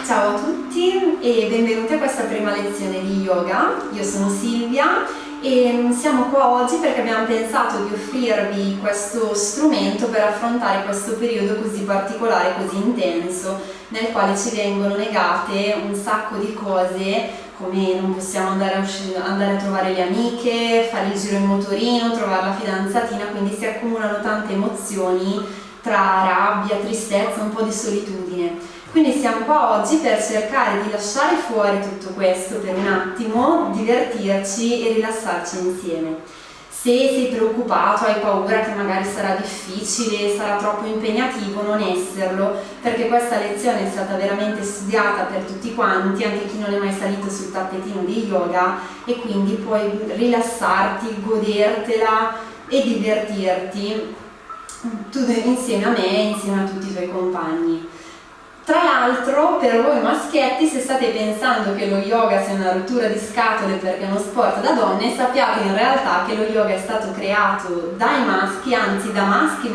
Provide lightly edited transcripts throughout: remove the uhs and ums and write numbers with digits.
Ciao a tutti e benvenuti a questa prima lezione di yoga. Io sono Silvia e siamo qua oggi perché abbiamo pensato di offrirvi questo strumento per affrontare questo periodo così particolare, così intenso, nel quale ci vengono negate un sacco di cose, come non possiamo andare a trovare le amiche, fare il giro in motorino, trovare la fidanzatina, quindi si accumulano tante emozioni tra rabbia, tristezza, un po' di solitudine. Quindi siamo qua oggi per cercare di lasciare fuori tutto questo per un attimo, divertirci e rilassarci insieme. Se sei preoccupato, hai paura che magari sarà difficile, sarà troppo impegnativo, non esserlo, perché questa lezione è stata veramente studiata per tutti quanti, anche chi non è mai salito sul tappetino di yoga, e quindi puoi rilassarti, godertela e divertirti tu insieme a me e insieme a tutti i tuoi compagni. Tra l'altro, per voi maschietti, se state pensando che lo yoga sia una rottura di scatole perché è uno sport da donne, sappiate in realtà che lo yoga è stato creato dai maschi, anzi da maschi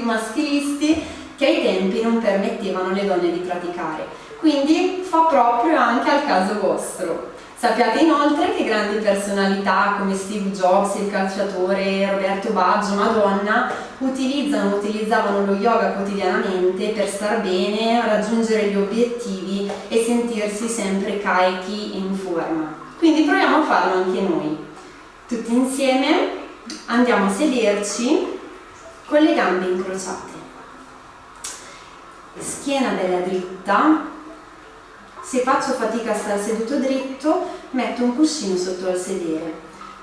maschilisti che ai tempi non permettevano alle donne di praticare. Quindi fa proprio anche al caso vostro. Sappiate inoltre che grandi personalità come Steve Jobs, il calciatore, Roberto Baggio, Madonna, utilizzavano lo yoga quotidianamente per star bene, raggiungere gli obiettivi e sentirsi sempre carichi e in forma. Quindi proviamo a farlo anche noi. Tutti insieme andiamo a sederci con le gambe incrociate. Schiena bella dritta. Se faccio fatica a stare seduto dritto, metto un cuscino sotto al sedere.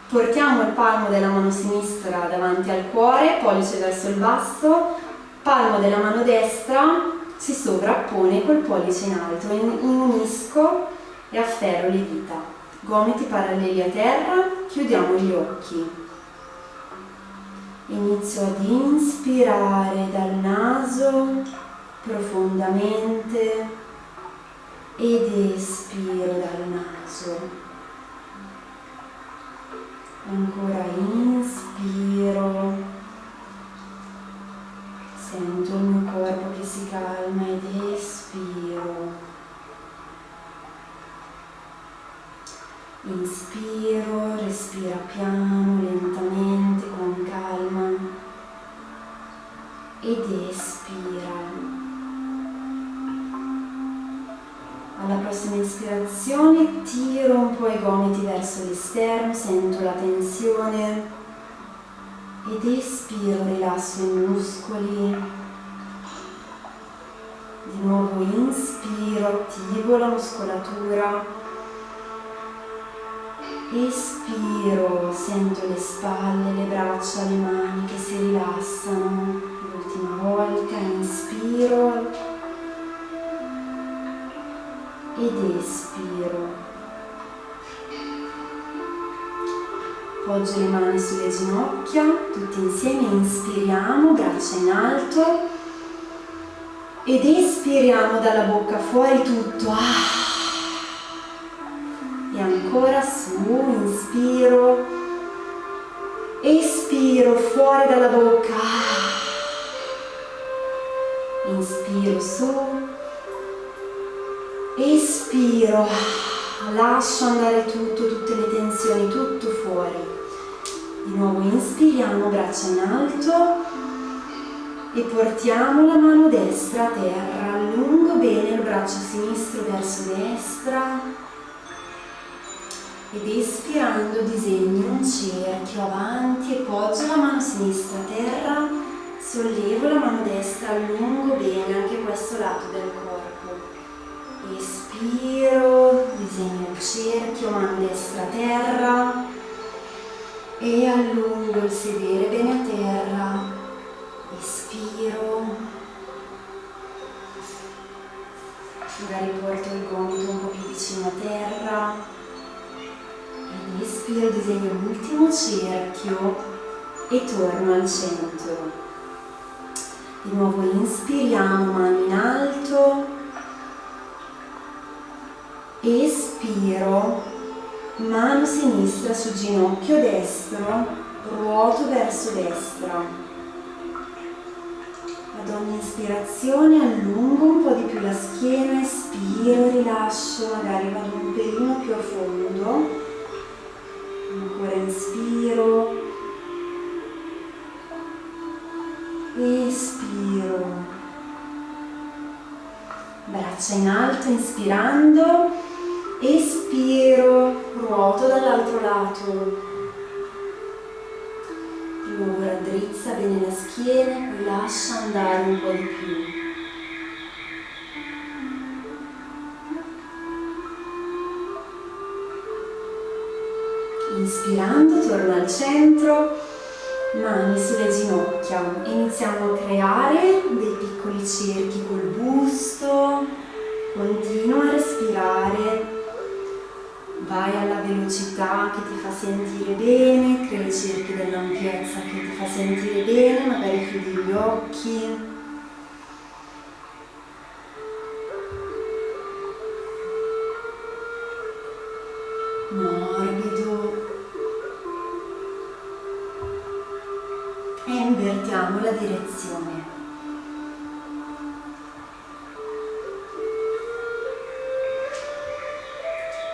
Portiamo il palmo della mano sinistra davanti al cuore, pollice verso il basso, palmo della mano destra si sovrappone col pollice in alto, unisco e afferro le dita. Gomiti paralleli a terra, chiudiamo gli occhi. Inizio ad inspirare dal naso profondamente ed espiro dal naso. Ancora inspiro, sento il mio corpo che si calma ed espiro. Inspiro, respira piano, lentamente, con calma ed espira. Alla prossima ispirazione tiro un po' i gomiti verso l'esterno, sento la tensione ed espiro, rilasso i muscoli. Di nuovo inspiro, attivo la muscolatura. Espiro, sento le spalle, le braccia, le mani che si rilassano. L'ultima volta, inspiro ed espiro. Poggio le mani sulle ginocchia, tutti insieme inspiriamo, braccia in alto ed espiriamo dalla bocca fuori tutto. E ancora su, inspiro, espiro fuori dalla bocca, inspiro su, espiro, lascio andare tutto, tutte le tensioni, tutto fuori. Di nuovo inspiriamo, braccia in alto e portiamo la mano destra a terra, allungo bene il braccio sinistro verso destra ed espirando disegno un cerchio avanti e poggio la mano sinistra a terra, sollevo la mano destra, allungo bene anche questo lato del corpo. Espiro, disegno il cerchio, mano destra a terra e allungo il sedere bene a terra. Espiro, magari porto il gomito un po' più vicino a terra ed espiro, disegno l'ultimo cerchio e torno al centro. Di nuovo inspiriamo, mano in alto. Espiro, mano sinistra su ginocchio destro, ruoto verso destra. Ad ogni ispirazione allungo un po' di più la schiena, espiro, rilascio, magari vado un pelino più a fondo, ancora inspiro, espiro, braccia in alto, inspirando, espiro, ruoto dall'altro lato. Di nuovo raddrizza bene la schiena, poi lascia andare un po' di più. Inspirando, torno al centro, mani sulle ginocchia. Iniziamo a creare dei piccoli cerchi col busto, continua a respirare. Vai alla velocità che ti fa sentire bene, crea i cerchi dell'ampiezza che ti fa sentire bene, magari chiudi gli occhi. Morbido. E invertiamo la direzione.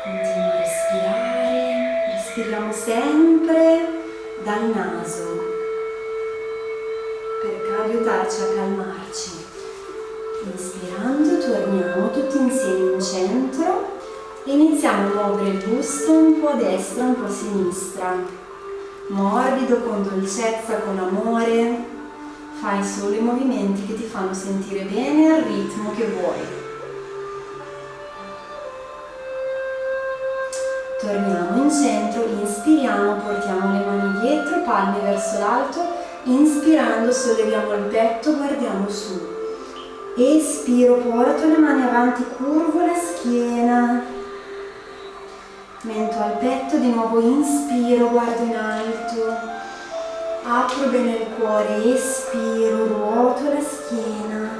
Continua a respirare, respiriamo sempre dal naso per aiutarci a calmarci. Inspirando torniamo tutti insieme in centro e iniziamo a muovere il busto un po' a destra, un po' a sinistra. Morbido, con dolcezza, con amore. Fai solo i movimenti che ti fanno sentire bene al ritmo che vuoi. Torniamo in centro, inspiriamo, portiamo le mani dietro, palme verso l'alto, inspirando solleviamo il petto, guardiamo su. Espiro, porto le mani avanti, curvo la schiena, mento al petto, di nuovo inspiro, guardo in alto, apro bene il cuore, espiro, ruoto la schiena.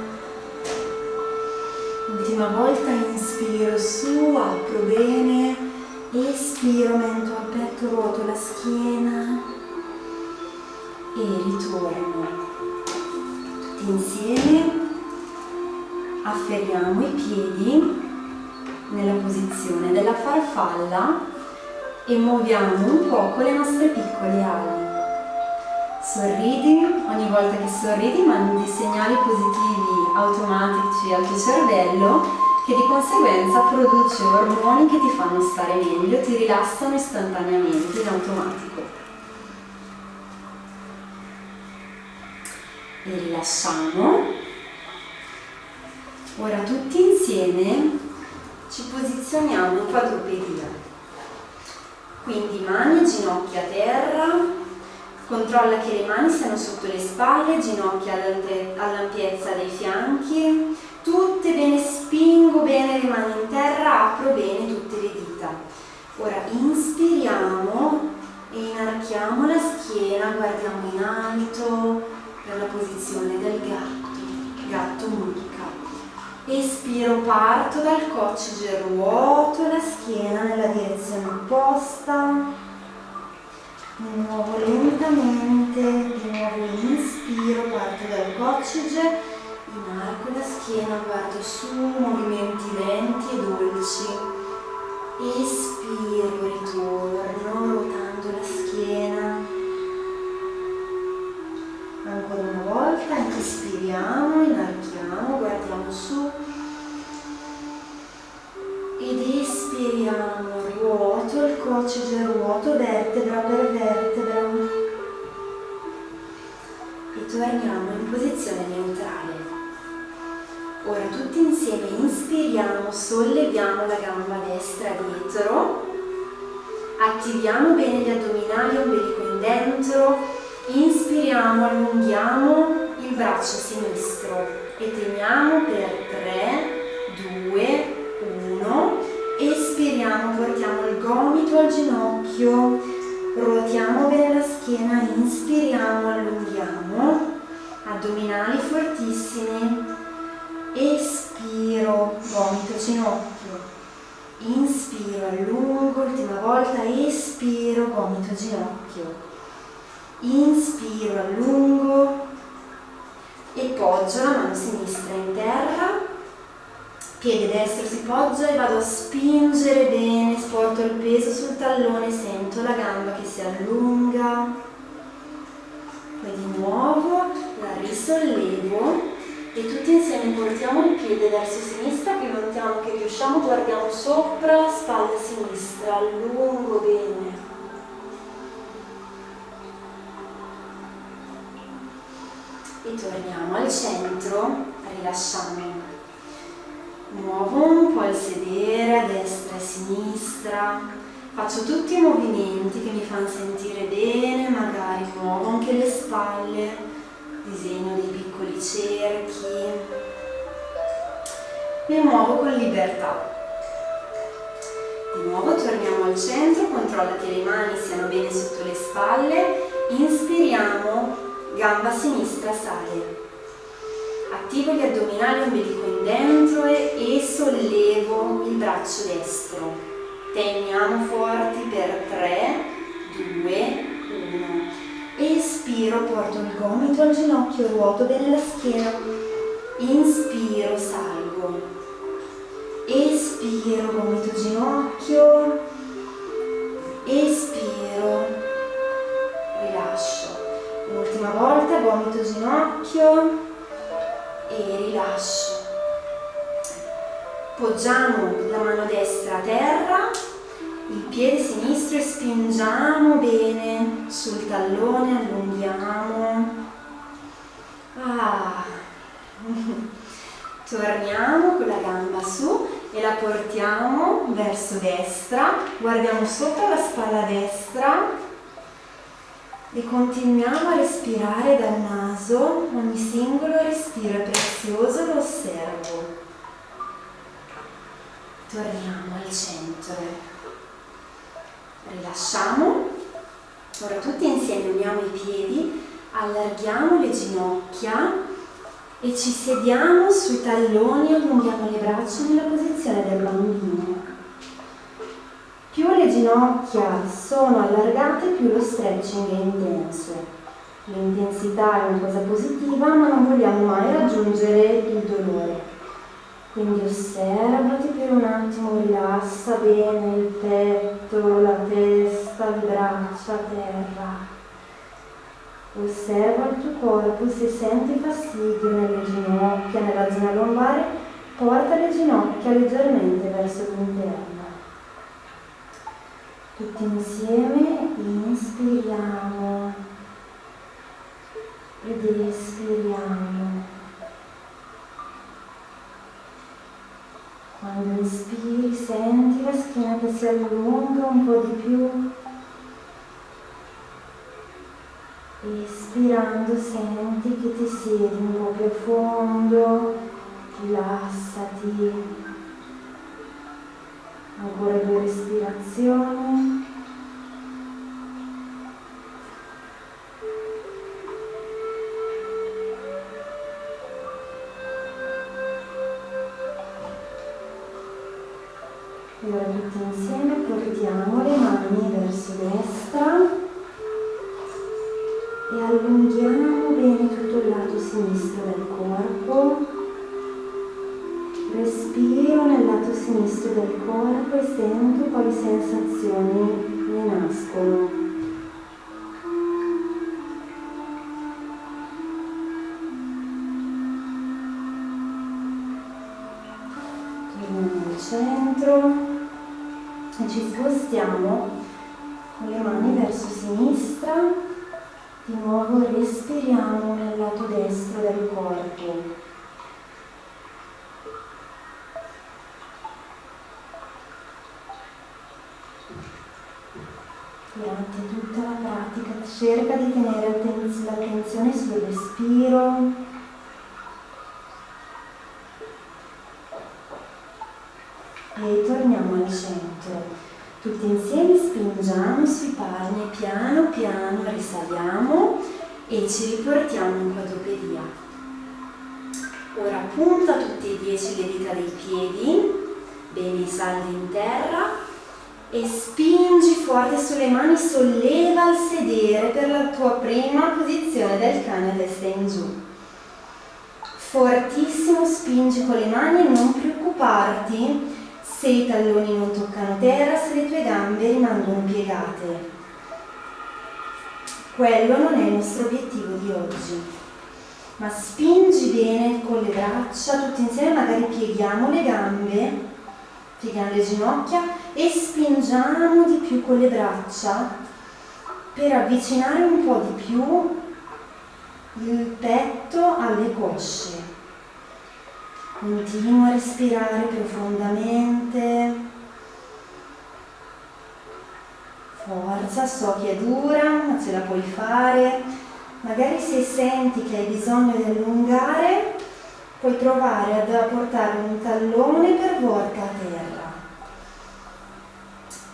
Ultima volta, inspiro su, apro bene. Espiro, mento al petto, ruoto la schiena e ritorno. Tutti insieme afferriamo i piedi nella posizione della farfalla e muoviamo un poco le nostre piccole ali. Sorridi, ogni volta che sorridi mandi segnali positivi automatici al tuo cervello che di conseguenza produce ormoni che ti fanno stare meglio, ti rilassano istantaneamente in automatico. E rilasciamo. Ora tutti insieme ci posizioniamo in quadrupedia. Quindi mani e ginocchia a terra, controlla che le mani siano sotto le spalle, ginocchia all'ampiezza dei fianchi, tutte bene, spingo bene le mani in terra, apro bene tutte le dita. Ora inspiriamo e inarchiamo la schiena, guardiamo in alto per la posizione del gatto mucca. Espiro, parto dal coccige, ruoto la schiena nella direzione opposta. Di nuovo lentamente, di nuovo inspiro, parto dal coccige. Inarco la schiena, guardo su, movimenti lenti e dolci. Espiro, ritorno, ruotando la schiena. Ancora una volta, inspiriamo, inarchiamo, guardiamo su. Ed espiriamo, ruoto il coccige, ruoto vertebra per vertebra. E torniamo in posizione neutrale. Ora tutti insieme inspiriamo, solleviamo la gamba destra dietro, attiviamo bene gli addominali, ombelico in dentro, inspiriamo, allunghiamo il braccio sinistro e teniamo per 3, 2, 1, espiriamo, portiamo il gomito al ginocchio, ruotiamo bene la schiena, inspiriamo, allunghiamo, addominali fortissimi. Espiro, gomito, ginocchio, inspiro, allungo, ultima volta, espiro, gomito, ginocchio, inspiro, allungo, e poggio la mano sinistra in terra, piede destro si poggia e vado a spingere bene, porto il peso sul tallone, sento la gamba che si allunga, poi di nuovo la risollevo e tutti insieme portiamo il piede verso sinistra più lontano che riusciamo, guardiamo sopra, spalla sinistra, allungo bene. E torniamo al centro, rilasciamo. Muovo un po' il sedere a destra e a sinistra, faccio tutti i movimenti che mi fanno sentire bene, magari muovo anche le spalle, disegno dei piccoli cerchi, mi muovo con libertà. Di nuovo torniamo al centro, controlla che le mani siano bene sotto le spalle, inspiriamo, gamba sinistra sale. Attivo gli addominali, ombelico in dentro e sollevo il braccio destro. Teniamo forti per 3, 2, 1. Espiro, porto il gomito al ginocchio, ruoto bene la schiena. Inspiro, salgo. Espiro, gomito ginocchio. Espiro, rilascio. L'ultima volta, gomito ginocchio. E rilascio. Poggiamo la mano destra a terra, il piede sinistro e spingiamo bene sul tallone, allunghiamo. Torniamo con la gamba su e la portiamo verso destra, guardiamo sopra la spalla destra e continuiamo a respirare dal naso, ogni singolo respiro è prezioso, lo osservo. Torniamo al centro, rilasciamo, ora tutti insieme uniamo i piedi, allarghiamo le ginocchia e ci sediamo sui talloni, allunghiamo le braccia nella posizione del bambino. Più le ginocchia sono allargate, più lo stretching è intenso. L'intensità è una cosa positiva, ma non vogliamo mai raggiungere il dolore. Quindi osservati per un attimo, rilassa bene il petto, la testa, le braccia a terra. Osserva il tuo corpo, se senti fastidio nelle ginocchia, nella zona lombare, porta le ginocchia leggermente verso l'interno. Tutti insieme inspiriamo ed espiriamo. Quando inspiri senti la schiena che si allunga un po' di più. Espirando senti che ti siedi un po' più a fondo, rilassati. Ancora 2 respirazioni. E ora tutti insieme portiamo le mani verso destra e allunghiamo bene tutto il lato sinistro del corpo. Respiro nel lato sinistro del corpo e sento quali sensazioni ne nascono. Torniamo al centro e ci spostiamo con le mani verso sinistra. Di nuovo respiriamo nel lato destro del corpo. Durante tutta la pratica cerca di tenere l'attenzione sul respiro. E torniamo al centro. Tutti insieme spingiamo sui palmi, piano piano risaliamo e ci riportiamo in quadrupedia. Ora punta tutte e 10 le dita dei piedi, bene i saldi in terra. E spingi forte sulle mani, solleva il sedere per la tua prima posizione del cane a testa in giù. Fortissimo, spingi con le mani e non preoccuparti se i talloni non toccano terra, se le tue gambe rimangono piegate. Quello non è il nostro obiettivo di oggi. Ma spingi bene con le braccia, tutti insieme magari pieghiamo le gambe, pieghiamo le ginocchia e spingiamo di più con le braccia per avvicinare un po' di più il petto alle cosce. Continua a respirare profondamente. Forza, so che è dura, ma ce la puoi fare. Magari se senti che hai bisogno di allungare, puoi provare a portare un tallone per volta a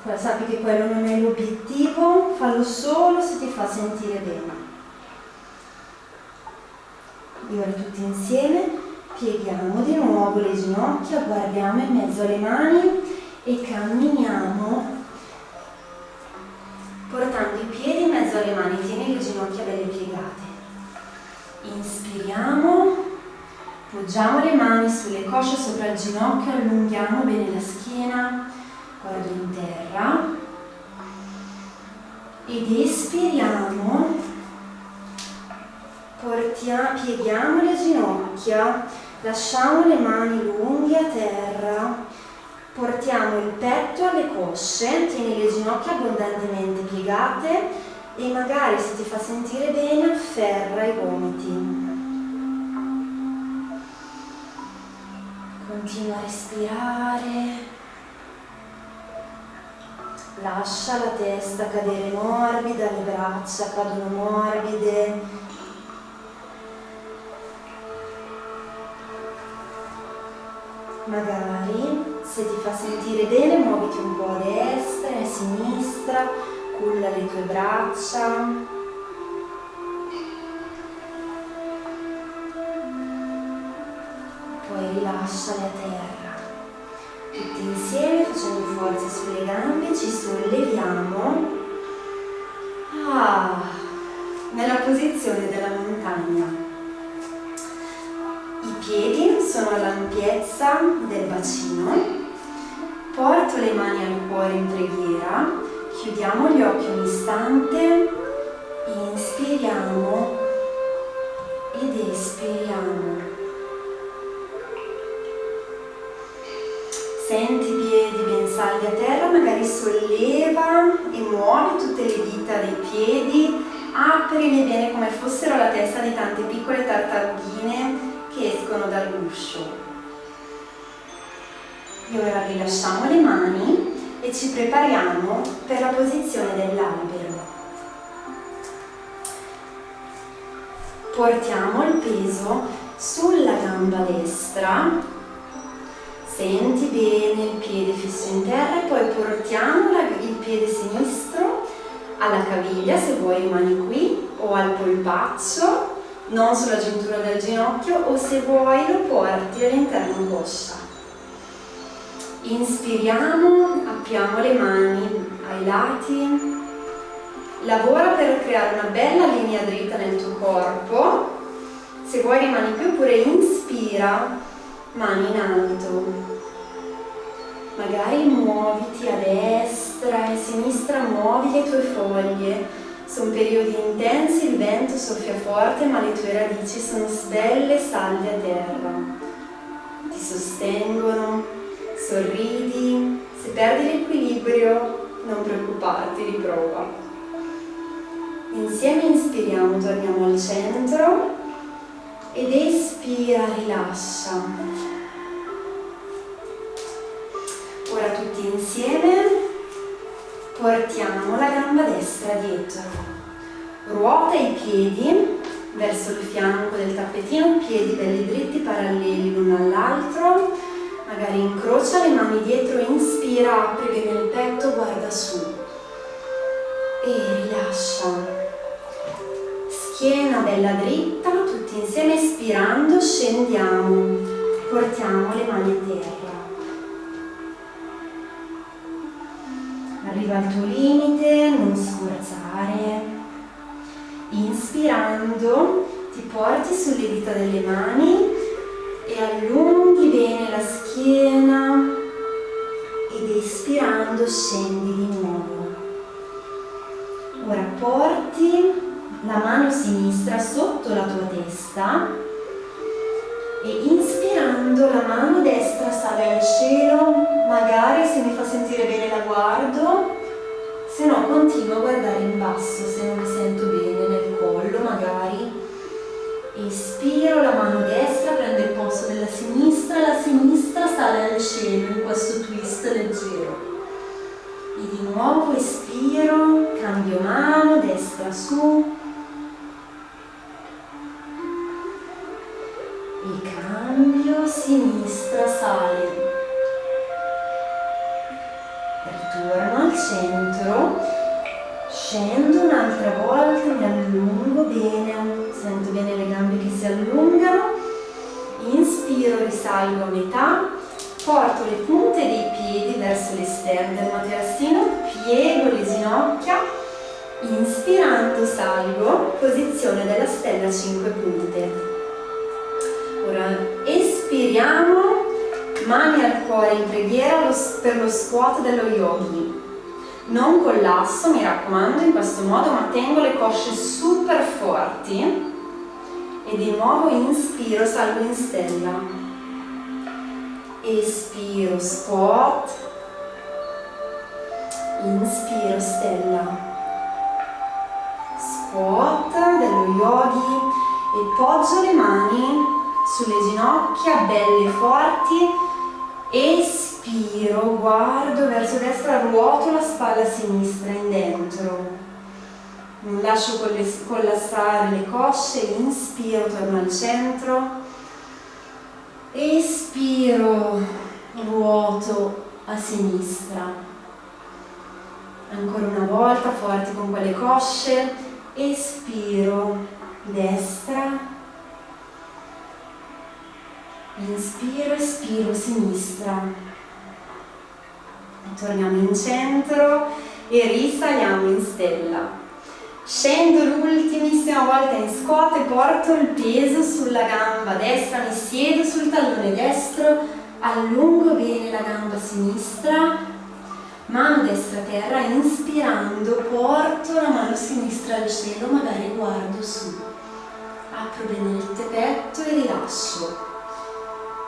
terra. Sappi che quello non è l'obiettivo, fallo solo se ti fa sentire bene. E ora tutti insieme pieghiamo di nuovo le ginocchia, guardiamo in mezzo alle mani e camminiamo portando i piedi in mezzo alle mani, tieni le ginocchia belle piegate. Inspiriamo, poggiamo le mani sulle cosce sopra il ginocchio, allunghiamo bene la schiena, guardo in terra ed espiriamo, pieghiamo le ginocchia, lasciamo le mani lunghe a terra, portiamo il petto alle cosce, tieni le ginocchia abbondantemente piegate e magari se ti fa sentire bene afferra i gomiti. Continua a respirare. Lascia la testa cadere morbida, le braccia cadono morbide. Magari, se ti fa sentire bene, muoviti un po' a destra e a sinistra, culla le tue braccia. Poi rilasciale a terra. Tutti insieme, facendo forza sulle gambe, ci solleviamo nella posizione della montagna. I piedi sono all'ampiezza del bacino, porto le mani al cuore in preghiera, chiudiamo gli occhi un istante, inspiriamo ed espiriamo. Senti i piedi ben saldi a terra, magari solleva e muovi tutte le dita dei piedi, aprili bene come fossero la testa di tante piccole tartarughine che escono dal guscio. E ora rilasciamo le mani e ci prepariamo per la posizione dell'albero. Portiamo il peso sulla gamba destra, senti bene il piede fisso in terra e poi portiamo il piede sinistro alla caviglia, se vuoi rimani qui, o al polpaccio, non sulla giuntura del ginocchio, o se vuoi lo porti all'interno coscia. Inspiriamo, appiamo le mani ai lati, lavora per creare una bella linea dritta nel tuo corpo. Se vuoi rimani qui oppure inspira, mani in alto. Magari muoviti a destra e a sinistra, muovi le tue foglie. Sono periodi intensi, il vento soffia forte, ma le tue radici sono belle salde a terra. Ti sostengono, sorridi. Se perdi l'equilibrio, non preoccuparti, riprova. Insieme inspiriamo, torniamo al centro ed espira, rilascia. Ora tutti insieme portiamo la gamba destra dietro, ruota i piedi verso il fianco del tappetino, piedi belli dritti, paralleli l'uno all'altro, magari incrocia le mani dietro, inspira, apri bene il petto, guarda su e rilascia. Schiena bella dritta, tutti insieme espirando scendiamo, portiamo le mani a terra. Arriva al tuo limite, non sforzare. Inspirando ti porti sulle dita delle mani, scendi di nuovo. Ora porti la mano sinistra sotto la tua testa e inspirando la mano destra sale al cielo, magari se mi fa sentire bene la guardo, se no continuo a guardare in basso se non mi sento bene nel collo magari. Espiro, la mano destra prende il posto della sinistra, la sinistra sale al cielo in questo twist leggero. E di nuovo espiro, cambio mano, destra su. E cambio, sinistra sale. Ritorno al centro, scendo un'altra volta, mi allungo bene, sento bene le gambe che si allungano, inspiro, risalgo a metà, porto le punte dei piedi verso l'esterno del materassino, piego le ginocchia, inspirando salgo, posizione della stella a 5 punte. Ora espiriamo, mani al cuore in preghiera per lo squat dello yogi. Non collasso, mi raccomando, in questo modo, ma tengo le cosce super forti e di nuovo inspiro, salgo in stella. Espiro, squat, inspiro, stella. Squat dello yogi e poggio le mani sulle ginocchia, belle forti, espiro, guardo verso destra, ruoto la spalla sinistra in dentro, non lascio collassare le cosce, inspiro, torno al centro, espiro, ruoto a sinistra, ancora una volta, forti con quelle cosce, espiro, destra, inspiro, espiro, sinistra e torniamo in centro e risaliamo in stella. Scendo l'ultimissima volta in squat e porto il peso sulla gamba destra, mi siedo sul tallone destro, allungo bene la gamba sinistra, mano destra a terra, inspirando porto la mano sinistra al cielo, magari guardo su, apro bene il petto e rilascio.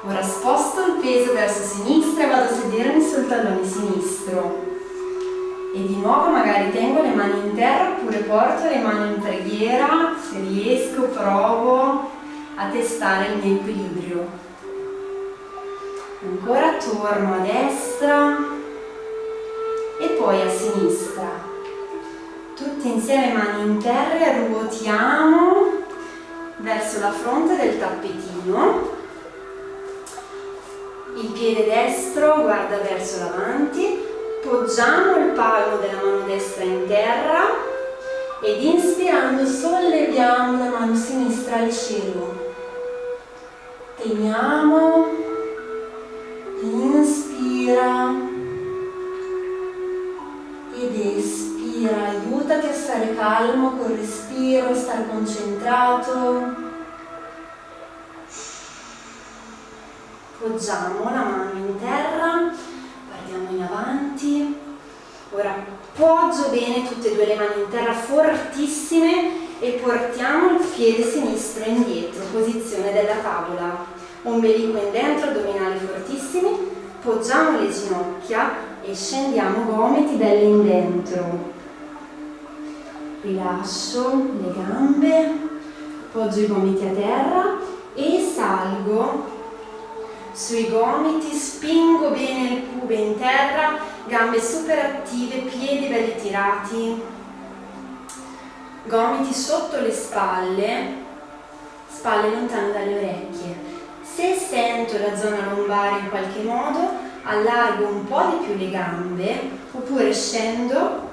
Ora sposto il peso verso sinistra e vado a sedermi sul tallone sinistro. E di nuovo magari tengo le mani in terra oppure porto le mani in preghiera, se riesco provo a testare il mio equilibrio. Ancora torno a destra e poi a sinistra. Tutti insieme mani in terra e ruotiamo verso la fronte del tappetino. Il piede destro guarda verso l'avanti, poggiamo il palmo della mano destra in terra ed inspirando solleviamo la mano sinistra al cielo. Teniamo, inspira ed espira, aiutati a stare calmo col respiro, a stare concentrato. Poggiamo la mano in terra, guardiamo in avanti. Ora poggio bene tutte e due le mani in terra fortissime e portiamo il piede sinistro indietro, posizione della tavola. Ombelico in dentro, addominali fortissimi, poggiamo le ginocchia e scendiamo gomiti belli in dentro. Rilascio le gambe, poggio i gomiti a terra e salgo sui gomiti, spingo bene il pube in terra, gambe super attive, piedi belli tirati, gomiti sotto le spalle, spalle lontane dalle orecchie. Se sento la zona lombare in qualche modo, allargo un po' di più le gambe, oppure scendo,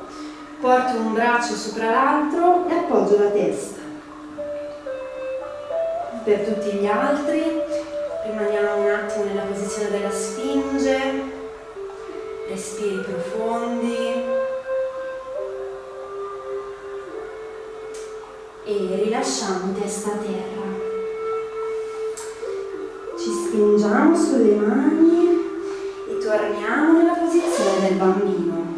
porto un braccio sopra l'altro e appoggio la testa. Per tutti gli altri rimaniamo un attimo nella posizione della sfinge, respiri profondi e rilasciamo testa a terra. Ci spingiamo sulle mani e torniamo nella posizione del bambino.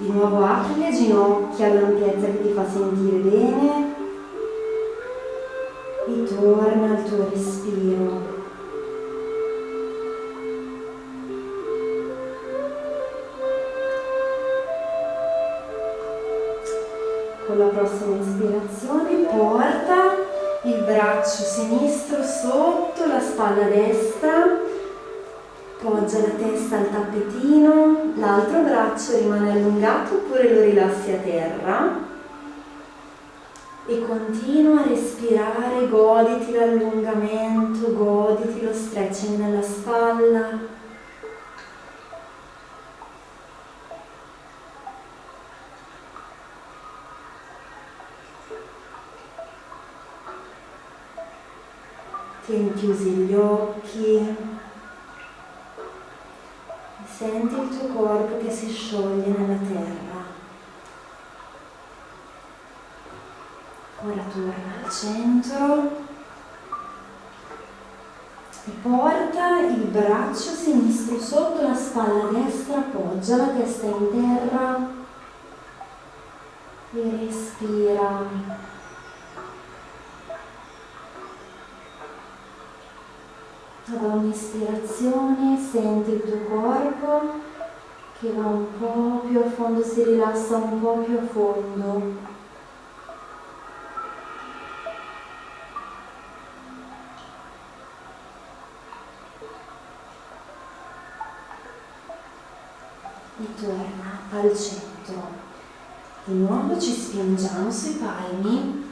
Di nuovo apri le ginocchia all'ampiezza che ti fa sentire bene e torna al tuo respiro. Con la prossima ispirazione porta il braccio sinistro sotto la spalla destra, poggia la testa al tappetino, l'altro braccio rimane allungato oppure lo rilassi a terra e continua a respirare, goditi l'allungamento, goditi lo stretching nella spalla. Tieni chiusi gli occhi, senti il tuo corpo che si scioglie nella terra. Ora torna al centro e porta il braccio sinistro sotto la spalla destra, appoggia la testa in terra e respira. Ad ogni ispirazione senti il tuo corpo che va un po' più a fondo, si rilassa un po' più a fondo. E torna al centro. Di nuovo ci spingiamo sui palmi,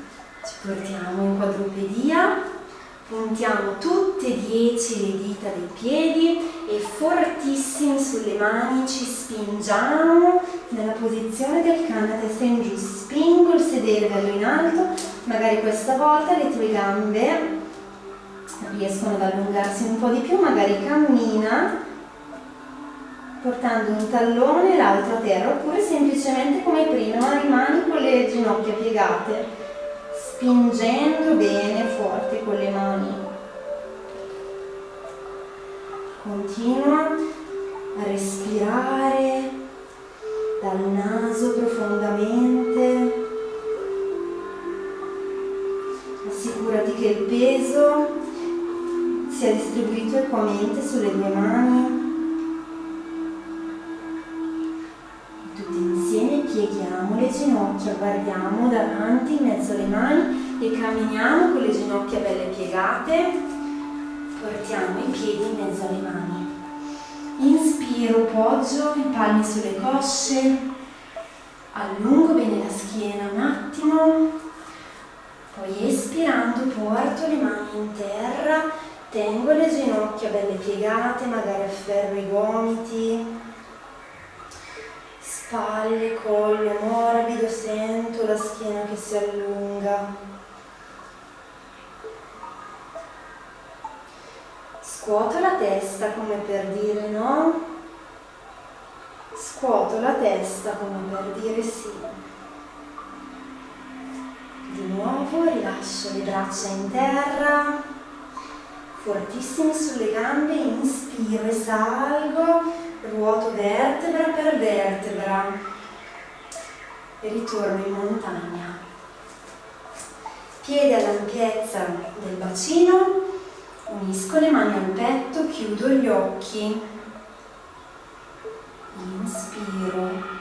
ci portiamo in quadrupedia. Puntiamo tutte e 10 le dita dei piedi e fortissimi sulle mani ci spingiamo nella posizione del cane a testa in giù. Spingo il sedere bello in alto, magari questa volta le tue gambe riescono ad allungarsi un po' di più, magari cammina portando un tallone e l'altro a terra, oppure semplicemente come prima rimani con le ginocchia piegate, spingendo bene forte con le mani. Continua a respirare dal naso profondamente. Assicurati che il peso sia distribuito equamente sulle due mani. Tutti insieme pieghiamo le ginocchia, guardiamo davanti in mezzo alle mani e camminiamo con le ginocchia belle piegate, portiamo i piedi in mezzo alle mani. Inspiro, poggio i palmi sulle cosce, allungo bene la schiena un attimo, poi espirando porto le mani in terra, tengo le ginocchia belle piegate, magari afferro i gomiti, spalle, collo morbido, sento la schiena che si allunga. Scuoto la testa come per dire no, scuoto la testa come per dire sì. Di nuovo rilascio le braccia in terra, fortissime sulle gambe, inspiro e salgo, ruoto vertebra per vertebra e ritorno in montagna. Piedi all'ampiezza del bacino, unisco le mani al petto, chiudo gli occhi, inspiro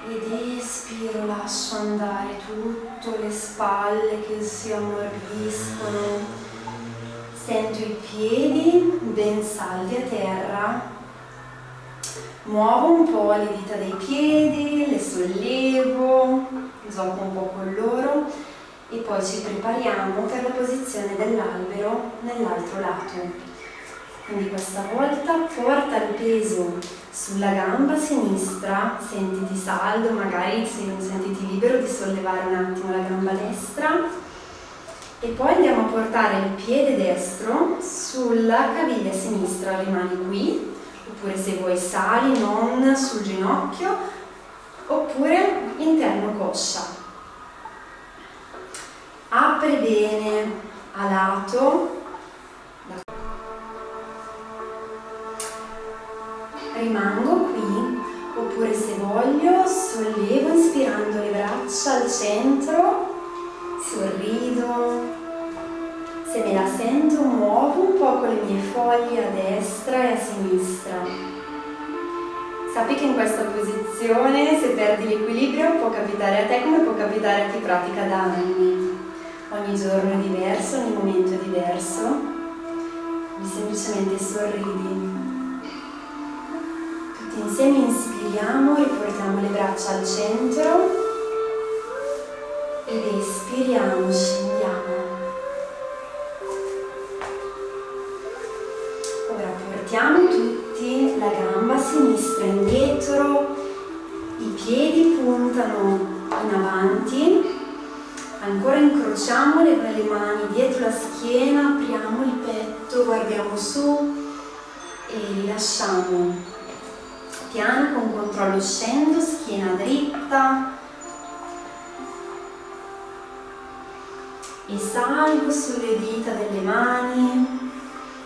ed espiro, lascio andare tutto, le spalle che si ammorbidiscono, sento i piedi ben saldi a terra, muovo un po' le dita dei piedi, le sollevo, gioco un po' con loro e poi ci prepariamo per la posizione dell'albero nell'altro lato. Quindi questa volta porta il peso sulla gamba sinistra, sentiti saldo, magari sentiti libero di sollevare un attimo la gamba destra e poi andiamo a portare il piede destro sulla caviglia sinistra, rimani qui, oppure se vuoi sali non sul ginocchio, oppure interno coscia. Apri bene a lato, rimango qui, oppure Oppure se voglio, sollevo inspirando le braccia al centro, sorrido. Se me la sento, muovo un po' con le mie foglie a destra e a sinistra. Sappi che in questa posizione, se perdi l'equilibrio, può capitare a te come può capitare a chi pratica da anni. Ogni giorno è diverso, ogni momento è diverso. Semplicemente sorridi. Tutti insieme inspiriamo, riportiamo le braccia al centro ed espiriamo, scendiamo. Ora portiamo tutti la gamba sinistra indietro, i piedi puntano in avanti. Ancora incrociamo le mani dietro la schiena, apriamo il petto, guardiamo su e rilasciamo. Piano, con controllo scendo, schiena dritta. E salgo sulle dita delle mani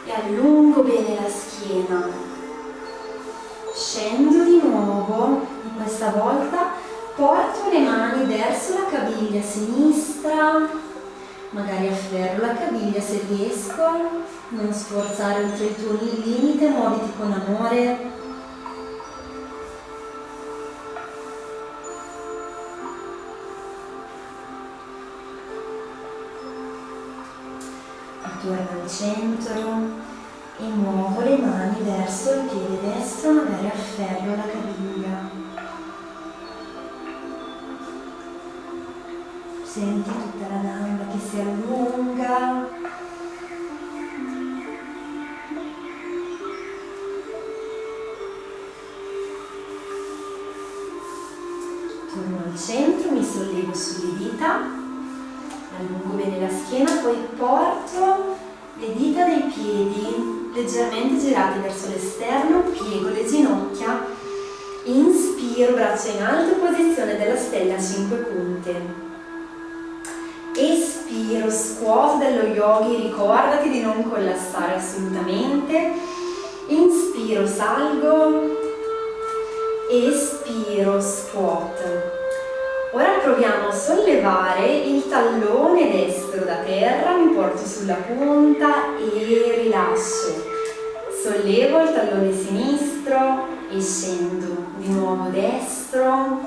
e allungo bene la schiena. Scendo di nuovo, e questa volta porto le mani verso la caviglia sinistra, magari afferro la caviglia se riesco, non sforzare oltre il tuo limite, muoviti con amore. Torno al centro e muovo le mani verso il piede destro, magari afferro la caviglia. Senti tutta la gamba che si allunga. Torno al centro, mi sollevo sulle dita, allungo bene la schiena, poi porto le dita dei piedi leggermente girate verso l'esterno, piego le ginocchia, inspiro, braccia in alto, posizione della stella a 5 punte. Espiro, scuoto dello yogi, ricordati di non collassare assolutamente. Inspiro, salgo. Espiro, squat. Ora proviamo a sollevare il tallone destro da terra, mi porto sulla punta e rilascio. Sollevo il tallone sinistro e scendo. Di nuovo destro,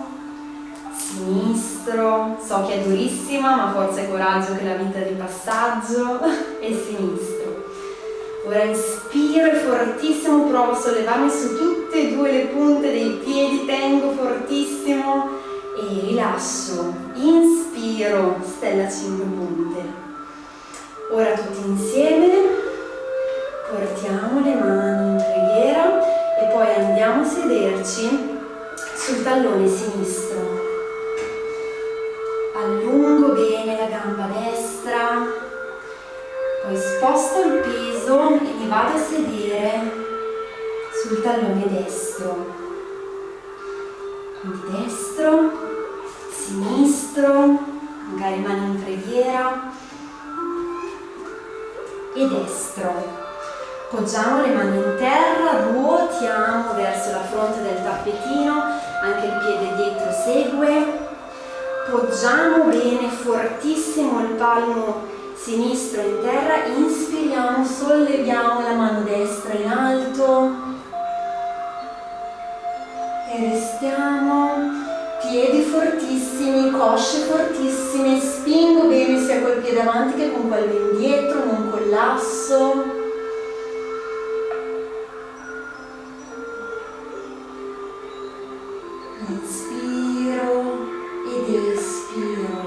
sinistro, so che è durissima ma forza e coraggio che la vita è di passaggio, e sinistro. Ora inspiro e fortissimo provo a sollevarmi su tutte e due le punte dei piedi, tengo fortissimo e rilascio. Inspiro, stella 5 punte. Ora tutti insieme portiamo le mani in preghiera e poi andiamo a sederci sul tallone sinistro. Allungo bene la gamba destra, poi sposto il peso e mi vado a sedere sul tallone destro. Quindi destro, sinistro, magari mani in preghiera, e destro. Poggiamo le mani in terra, ruotiamo verso la fronte del tappetino, anche il piede dietro segue. Poggiamo bene, fortissimo il palmo sinistro in terra, inspiriamo, solleviamo la mano destra in alto e restiamo, piedi fortissimi, cosce fortissime, spingo bene sia col piede avanti che con quello indietro, non collasso. Inspiro ed espiro.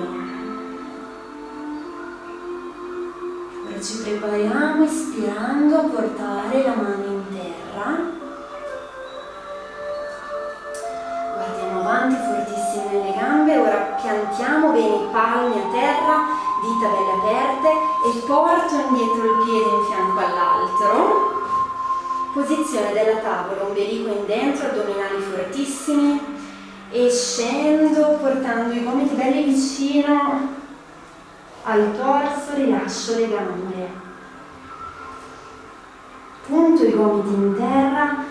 Ora ci prepariamo ispirando a portare la mano in terra. Guardiamo avanti, fortissime nelle gambe. Ora piantiamo bene i palmi a terra, dita belle aperte, e porto indietro il piede in fianco all'altro. Posizione della tavola, ombelico in dentro, addominali fortissimi. E scendo portando i gomiti belli vicino al torso, rilascio le gambe. Punto i gomiti in terra,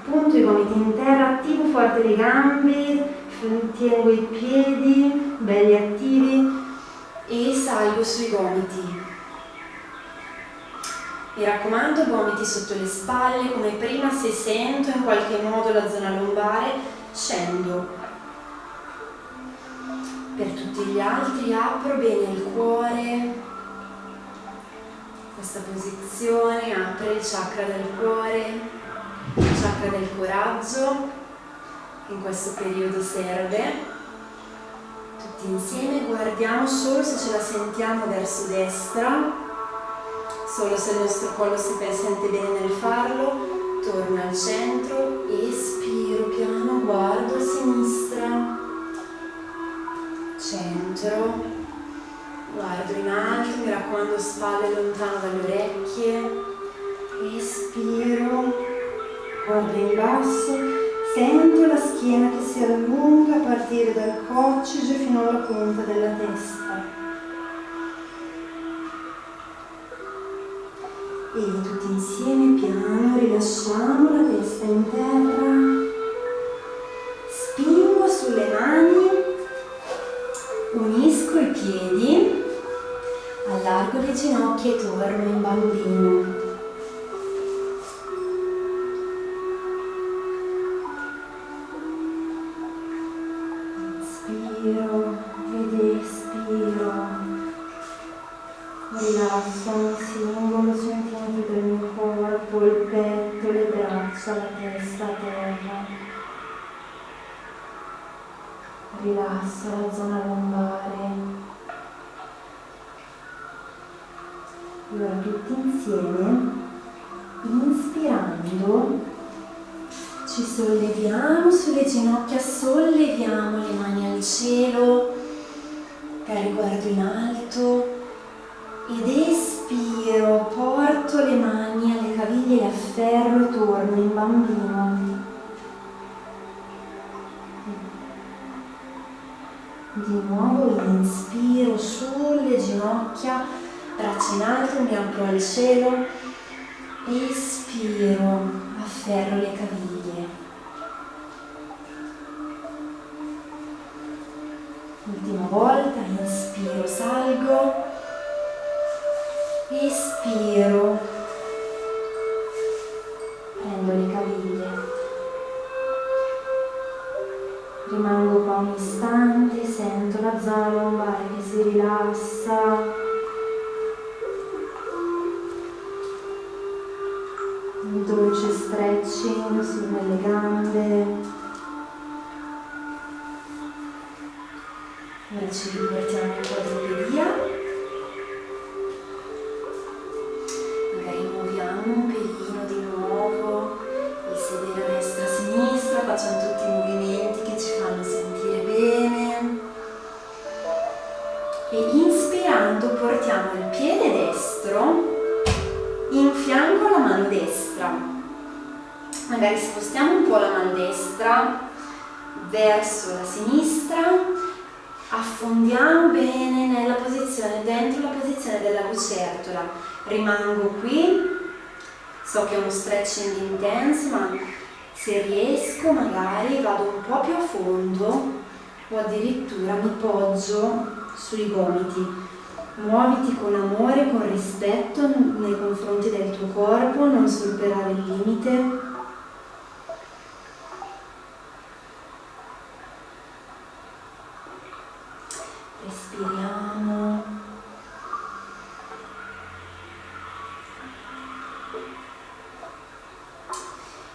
Punto i gomiti in terra, attivo forte le gambe, tengo i piedi belli attivi e salgo sui gomiti. Mi raccomando, gomiti sotto le spalle, come prima. Se sento in qualche modo la zona lombare, scendo. Per tutti gli altri apro bene il cuore. Questa posizione apre il chakra del cuore, il chakra del coraggio, che in questo periodo serve. Tutti insieme guardiamo solo se ce la sentiamo verso destra. Solo se il nostro collo si sente bene nel farlo, torno al centro, espiro piano, guardo a sinistra, centro, guardo in alto, mi raccomando spalle lontano dalle orecchie, espiro, guardo in basso, sento la schiena che si allunga a partire dal coccige fino alla punta della testa. E tutti insieme piano rilasciamo la testa in terra, spingo sulle mani, unisco i piedi, allargo le ginocchia e torno in bambino. Inspiro ed espiro. Rilasso ogni singolo centimetro del mio corpo, il petto, le braccia, la testa a terra. Rilasso la zona lombare. E ora tutti insieme, inspirando, ci solleviamo sulle ginocchia, solleviamo le mani al cielo, cari guardo in alto. Ed espiro, porto le mani alle caviglie, le afferro e torno in bambino. Di nuovo inspiro sulle ginocchia, braccia in alto, mi apro al cielo. Espiro, afferro le caviglie. Ultima volta, inspiro, salgo. Espiro, prendo le caviglie, rimango qua un istante, sento la zona lombare che si rilassa, un dolce stretching sulle gambe. Ora ci riportiamo in quadrupedia. Un pelino di nuovo, il sedere a destra e a sinistra, facciamo tutti i movimenti che ci fanno sentire bene. E inspirando portiamo il piede destro in fianco alla mano destra. Magari spostiamo un po' la mano destra verso la sinistra, affondiamo bene nella posizione, dentro la posizione della lucertola. Rimango qui. So che è uno stretching intenso, ma se riesco magari vado un po' più a fondo o addirittura mi poggio sui gomiti. Muoviti con amore, con rispetto nei confronti del tuo corpo, non superare il limite. Respiriamo.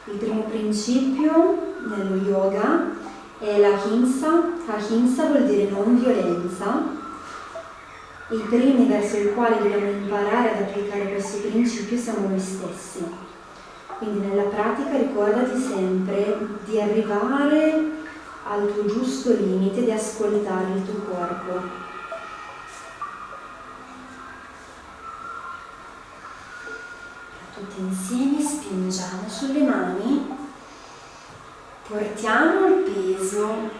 Il primo principio nello yoga è l'ahimsa. Ahimsa vuol dire non violenza. I primi verso i quali dobbiamo imparare ad applicare questo principio siamo noi stessi. Quindi nella pratica ricordati sempre di arrivare al tuo giusto limite, di ascoltare il tuo corpo. Tutti insieme spingiamo sulle mani, portiamo il peso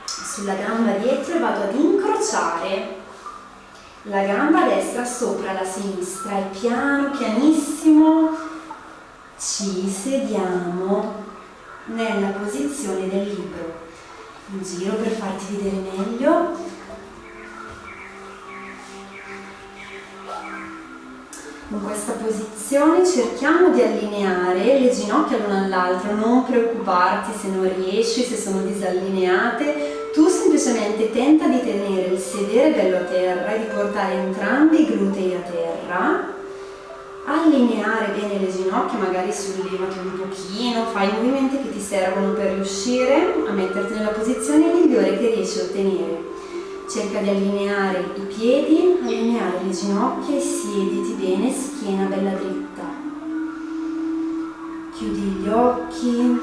sulla gamba dietro e vado ad incrociare la gamba destra sopra la sinistra e piano, pianissimo ci sediamo nella posizione del libro. Un giro per farti vedere meglio. In questa posizione cerchiamo di allineare le ginocchia l'una all'altra, non preoccuparti se non riesci, se sono disallineate. Tu semplicemente tenta di tenere il sedere bello a terra e di portare entrambi i glutei a terra. Allineare bene le ginocchia, magari sollevati un pochino, fai i movimenti che ti servono per riuscire a metterti nella posizione migliore che riesci a ottenere. Cerca di allineare i piedi, allineare le ginocchia e siediti bene, schiena bella dritta. Chiudi gli occhi,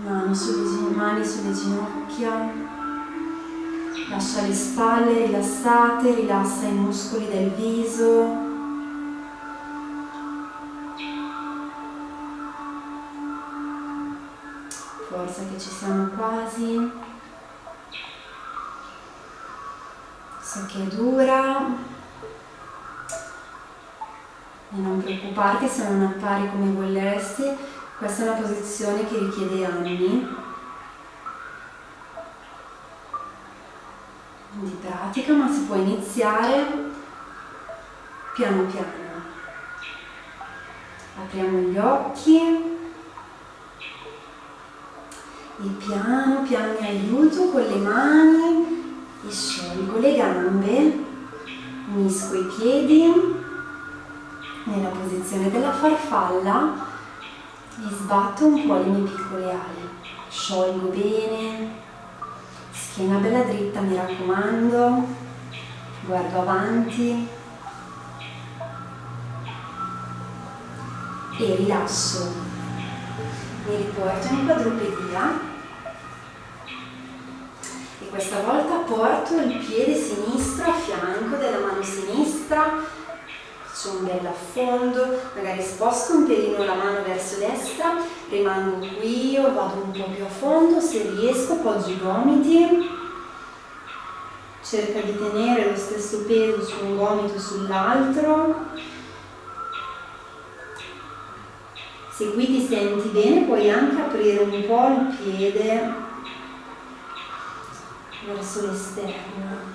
mani sulle ginocchia, lascia le spalle rilassate, rilassa i muscoli del viso. Forza che ci siamo quasi. So che è dura e non preoccuparti se non appari come vorresti, questa è una posizione che richiede anni di pratica, ma si può iniziare piano piano. Apriamo gli occhi e piano piano mi aiuto con le mani e sciolgo le gambe, unisco i piedi nella posizione della farfalla e sbatto un po' le mie piccole ali. Sciolgo bene, schiena bella dritta, mi raccomando, guardo avanti e rilascio. Mi riporto in quadrupedia. Questa volta porto il piede sinistro a fianco della mano sinistra, faccio un bel affondo, magari sposto un pelino la mano verso destra, rimango qui o vado un po' più a fondo, se riesco appoggio i gomiti, cerca di tenere lo stesso peso su un gomito e sull'altro. Se qui ti senti bene puoi anche aprire un po' il piede verso l'esterno.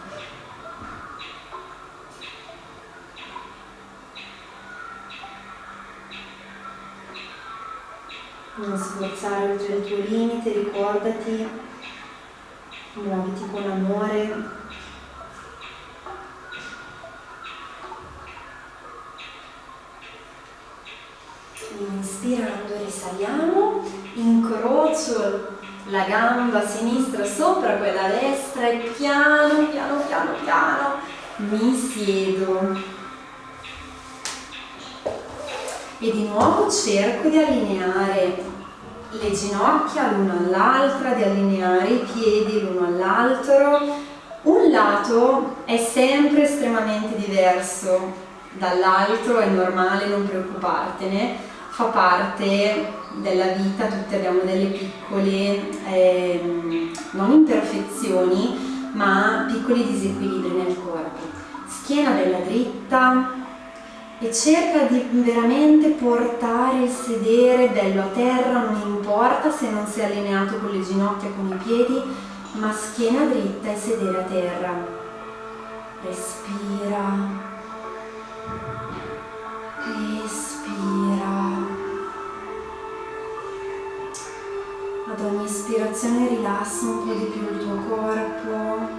Non sforzare oltre il tuo limite, ricordati, muoviti con amore. Inspirando risaliamo, incrocio la gamba sinistra sopra quella destra e piano piano mi siedo e di nuovo cerco di allineare le ginocchia l'una all'altra, di allineare i piedi l'uno all'altro. Un lato è sempre estremamente diverso dall'altro, è normale, non preoccupartene, fa parte della vita, tutti abbiamo delle piccole, non imperfezioni, ma piccoli disequilibri nel corpo. Schiena bella dritta e cerca di veramente portare il sedere bello a terra, non importa se non sei allineato con le ginocchia e con i piedi, ma schiena dritta e sedere a terra. Respira. Espira. Ad ogni ispirazione rilassa un po' di più il tuo corpo.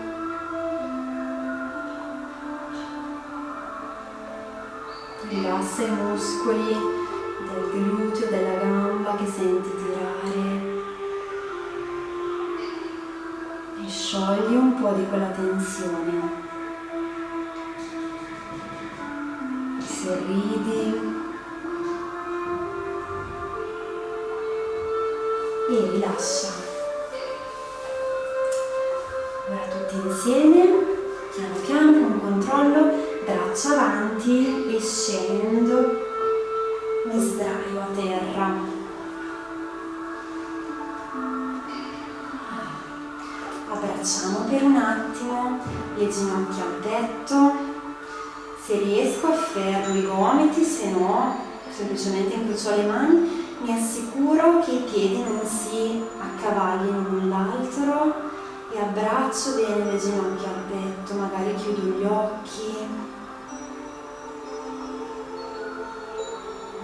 Rilassa i muscoli del gluteo, della gamba che senti tirare. E sciogli un po' di quella tensione. Sorridi. E rilascia. Ora tutti insieme, piano piano, con controllo, braccia avanti e scendo, mi sdraio a terra. Abbracciamo per un attimo le ginocchia al petto, se riesco afferro i gomiti, se no semplicemente incrocio le mani mi assicuro che i piedi non si accavallino l'un l'altro e abbraccio bene le ginocchia al petto, magari chiudo gli occhi,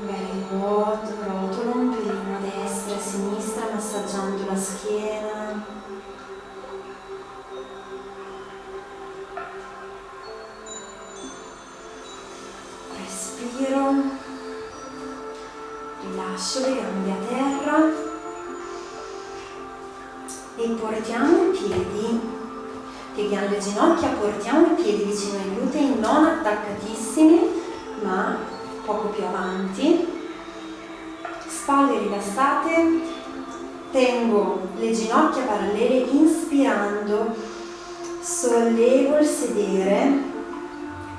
magari rotolo un pelino a destra e a sinistra massaggiando la schiena. Respiro, rilascio le gambe a terra e portiamo i piedi, pieghiamo le ginocchia, portiamo i piedi vicino ai glutei, non attaccatissimi ma poco più avanti, spalle rilassate, tengo le ginocchia parallele, inspirando sollevo il sedere,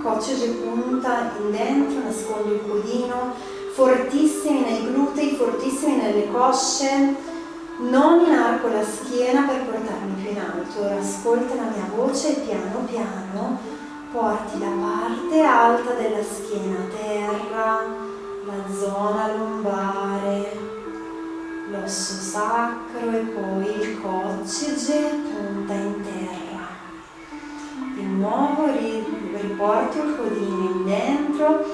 coccige punta in dentro, nascondo il codino, fortissimi nei glutei, fortissimi nelle cosce, non inarco la schiena per portarmi più in alto. Ora ascolta la mia voce e piano piano porti la parte alta della schiena a terra, la zona lombare, l'osso sacro e poi il coccige, punta in terra. Di nuovo riporto il codino in dentro,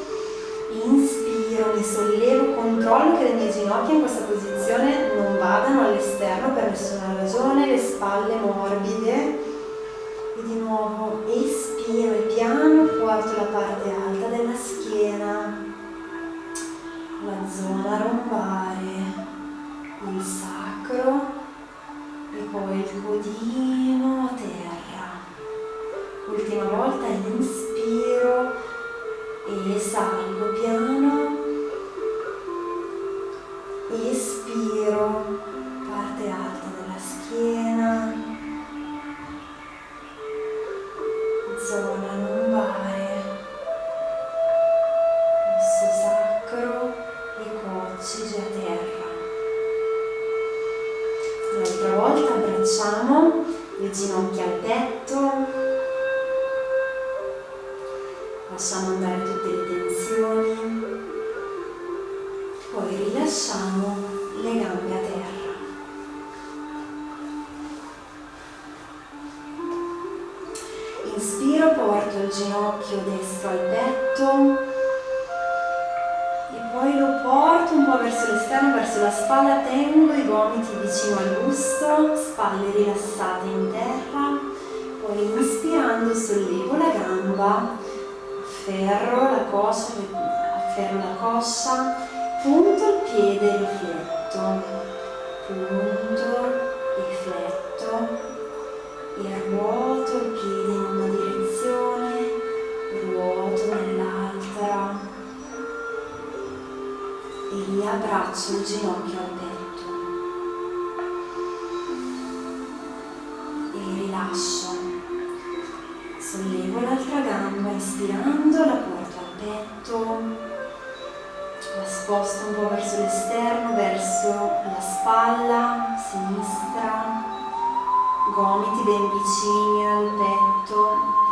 inspiro, mi sollevo, controllo che le mie ginocchia in questa posizione non vadano all'esterno per nessuna ragione, le spalle morbide. E di nuovo espiro e piano porto la parte alta della schiena, la zona lombare, il sacro e poi il codino a terra. Ultima volta inspiro e salgo piano, espiro, parte alta della schiena, zona lombare, osso sacro e coccige a terra. Un'altra volta abbracciamo le ginocchia al petto, lasciamo andare tutte le tensioni, poi rilasciamo le gambe a terra. Inspiro, porto il ginocchio destro al petto e poi lo porto un po' verso l'esterno, verso la spalla, tengo i gomiti vicino al busto, spalle rilassate in terra, poi inspirando sollevo la gamba, afferro la coscia, punto il piede e rifletto, punto e fletto e ruoto il piede in una direzione, ruoto nell'altra e riabbraccio il ginocchio al petto e rilascio. Sollevo l'altra gamba, inspirando la porto al petto, la sposto un po' verso l'esterno, verso la spalla sinistra, gomiti ben vicini al petto,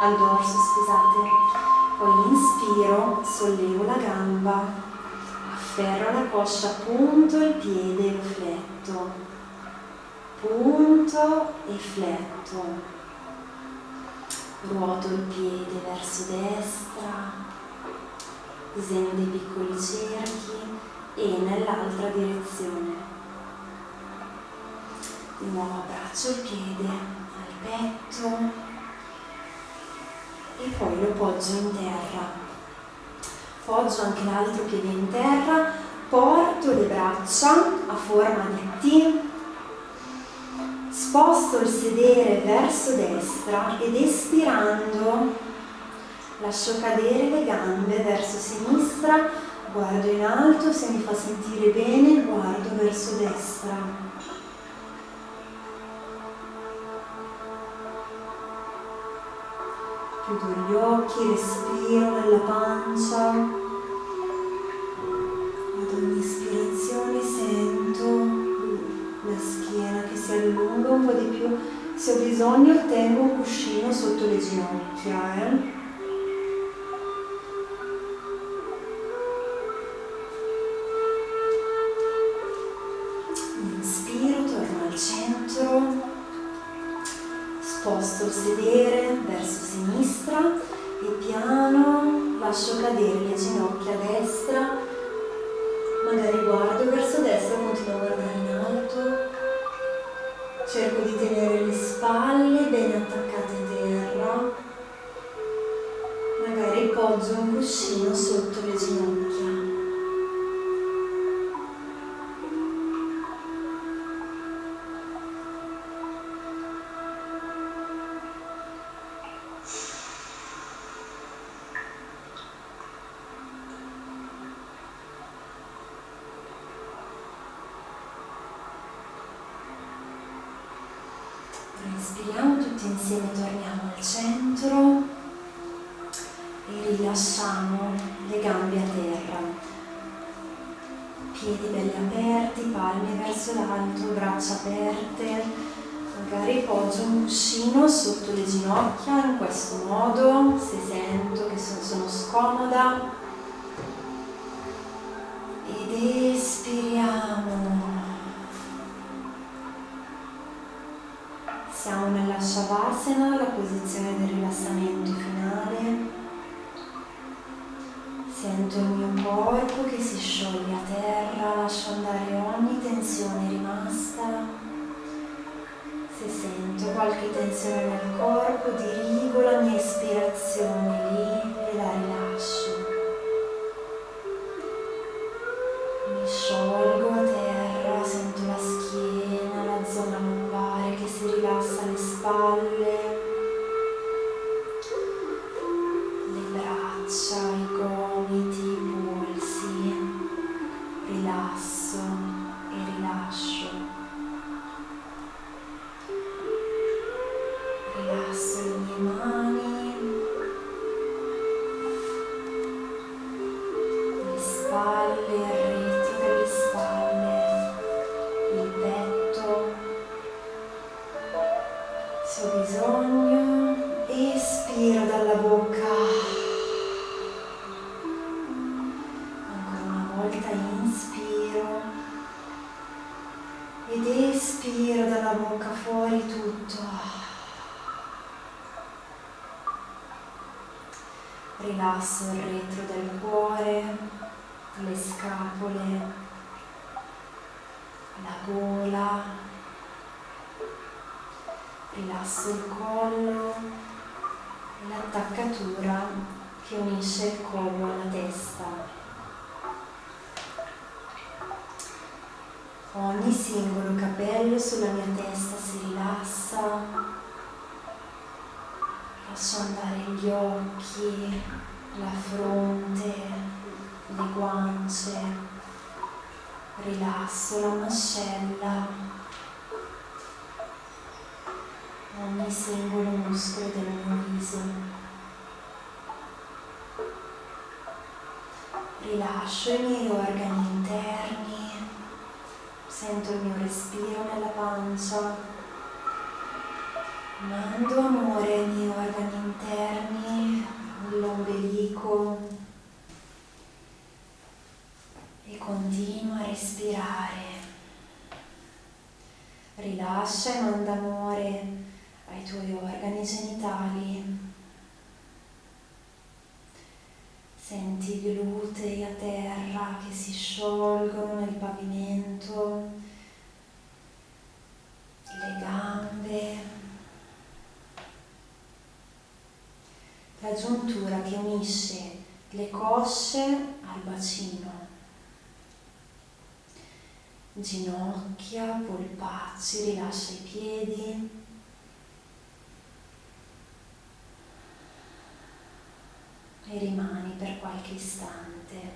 al dorso, scusate. Poi inspiro, sollevo la gamba, afferro la coscia, punto il piede e lo fletto, punto e fletto. Ruoto il piede verso destra, disegno dei piccoli cerchi e nell'altra direzione. Di nuovo abbraccio il piede al petto e poi lo poggio in terra. Poggio anche l'altro piede in terra, porto le braccia a forma di T, sposto il sedere verso destra ed espirando lascio cadere le gambe verso sinistra, guardo in alto, se mi fa sentire bene guardo verso destra. Chiudo gli occhi, respiro nella pancia, ad ogni ispirazione sento la schiena che si allunga un po' di più, se ho bisogno tengo un cuscino sotto le ginocchia. verso il sedere, verso sinistra e piano lascio cadere le ginocchia a destra, magari guardo verso destra, continuo a guardare in alto, cerco di tenere le spalle bene attaccate a terra, magari poggio un cuscino sotto le ginocchia. Respiriamo tutti insieme, torniamo al centro e rilasciamo le gambe a terra, piedi belli aperti, palme verso l'alto, braccia aperte, magari poggio un cuscino sotto le ginocchia in questo modo, se sento che sono scomoda, ed espiriamo. Siamo nella Shavasana, la posizione del rilassamento finale. Sento il mio corpo che si scioglie a terra, lascio andare ogni tensione rimasta. Se sento qualche tensione nel corpo, dirigo la mia ispirazione lì e la rilascio. Mi sciolgo a terra, sento la schiena, la zona lombare che si rilassa, le spalle, le braccia, i gomiti, i polsi. Rilasso e rilascio. Rilasso le mie mani, le spalle, il retro delle spalle, il petto. Se ho bisogno, espiro dalla bocca. Ancora una volta inspiro ed espiro dalla bocca fuori tutto. Rilasso il retro del cuore, le scapole, la gola, rilasso il collo e l'attaccatura che unisce il collo alla testa. Ogni singolo capello sulla mia testa si rilassa. Lascio andare gli occhi, la fronte, le guance, rilasso la mascella, ogni singolo muscolo del mio viso. Rilascio i miei organi interni, sento il mio respiro nella pancia. Mando amore ai miei organi interni, all'ombelico e continuo a respirare. Rilascia e manda amore ai tuoi organi genitali. Senti i glutei a terra che si sciolgono nel pavimento, le gambe. La giuntura che unisce le cosce al bacino, ginocchia, polpacci, rilascia i piedi, e rimani per qualche istante.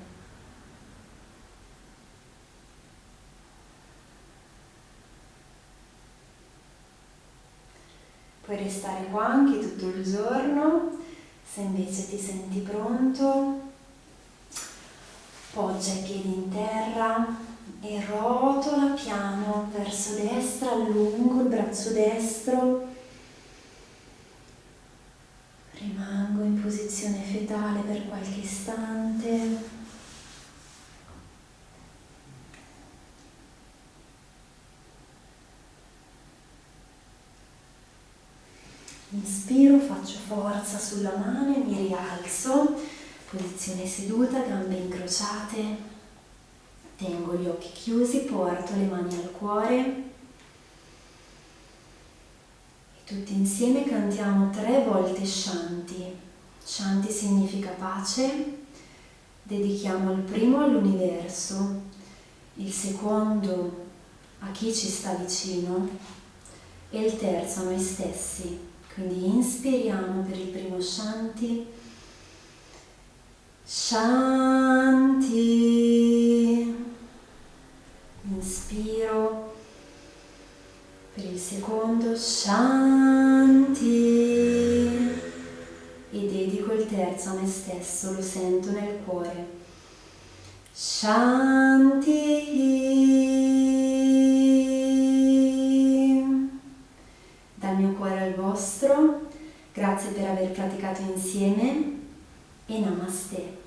Puoi restare qua anche tutto il giorno. Se invece ti senti pronto, poggia i piedi in terra e rotola piano verso destra, allungo il braccio destro, rimango in posizione fetale per qualche istante. Inspiro, faccio forza sulla mano e mi rialzo, posizione seduta, gambe incrociate, tengo gli occhi chiusi, porto le mani al cuore e tutti insieme cantiamo 3 volte Shanti. Shanti significa pace, dedichiamo il primo all'universo, il secondo a chi ci sta vicino e il terzo a noi stessi. Quindi inspiriamo per il primo Shanti, Shanti, inspiro, per il secondo Shanti e dedico il terzo a me stesso, lo sento nel cuore, Shanti. Dal mio cuore al vostro, grazie per aver praticato insieme e Namaste.